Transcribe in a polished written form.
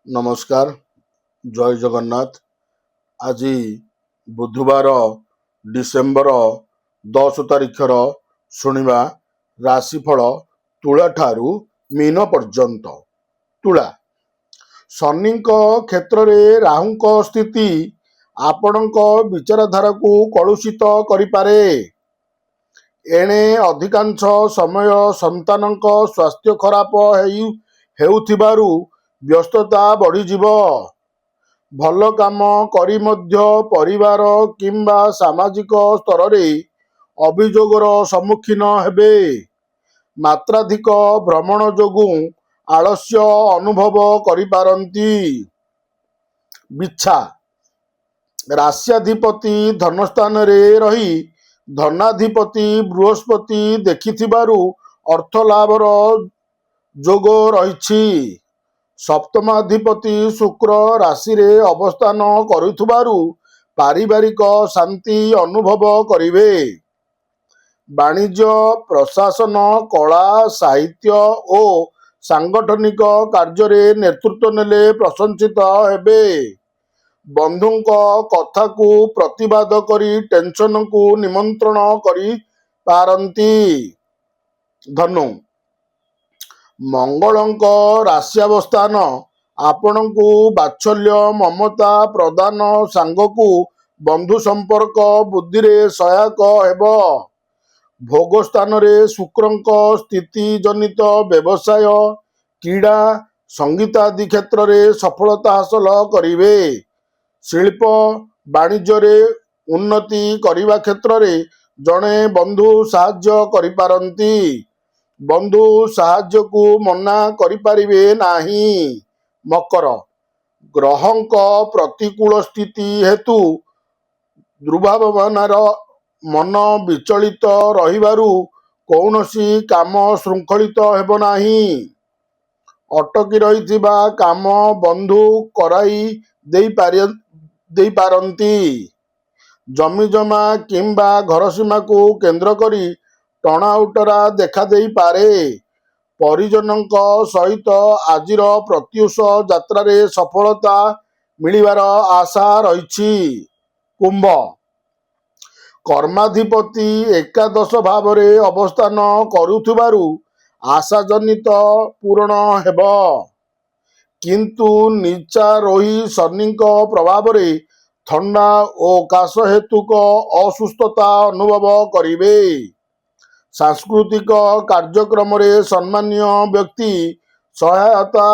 नमस्कार जय जगन्नाथ। आज बुधवार डिसेम्बर 10 तारिखर शुणिबा राशिफल तुला ठारू मीन पर्यंत। तुला शनि क्षेत्र में राहु स्थिति आपणक विचारधारा को कलुषित करिपारे। एणे अधिकांश समय संतानक स्वास्थ्य खराब हेउथिबारु व्यस्तता बढ़ीजिव। भल काम करी मध्य परिवार किंबा सामाजिक स्तर रे अभियोगर सम्मुखीन हेबे। मात्राधिक भ्रमण जोगु आलस्य अनुभव करिपारंती। बिच्छा राश्याधिपति धनस्थान रे रही धनाधिपति बृहस्पति देखिथिबारु अर्थ लाभर जोग रहिछि। सप्तमाधिपति शुक्र राशि रे अवस्थान करुथुबारु पारिवारिक शांति अनुभव करिवे। वाणिज्य प्रशासन कला साहित्य और सांगठनिक कार्य रे नेतृत्व नेले प्रशंसित हेबे। बंधुंक कथा को प्रतिवाद करी टेंशन को निमंत्रण करी पारंती। धनु मंगलंक राश्यावस्थान आपणकु बात्सल्य ममता प्रदान सांगकु बंधु संपर्क बुद्धि रे सहायक हेब। भोग स्थान रे शुक्रंक स्थिति जनित व्यवसाय क्रीड़ा संगीत आदि क्षेत्र रे सफलता हासिल करिवे। शिल्प वाणिज्य रे उन्नति करिवा क्षेत्र रे जणे बंधु साहाय्य करिपारंती। बंधु साहाय्य को मना करिपारिबे नाही। मकर ग्रहंक प्रतिकूल स्थिति हेतु दुर्भावनार मन विचलित रहिबारु कौनसी काम श्रृंखलित हेब नाही। अटकी रहिथिबा काम बंधु कराई देई पारंती। जमी जमा किंबा घर सीमा को केंद्र करी टणा उटरा देखा देई पारे। परिजनक सहित आजिर प्रत्युष यात्रा रे सफलता मिलिबार आशा रहिछि। कुंभ कर्माधिपति एकादश भाव रे अवस्थान करुथुबारु आशा जनित पूर्ण हेब। किंतु नीचारोही शनिक प्रभाव रे ठंडा और काश हेतुक असुस्थता अनुभव करिवे। सांस्कृतिक कार्यक्रम रे सम्मानीय व्यक्ति सहायता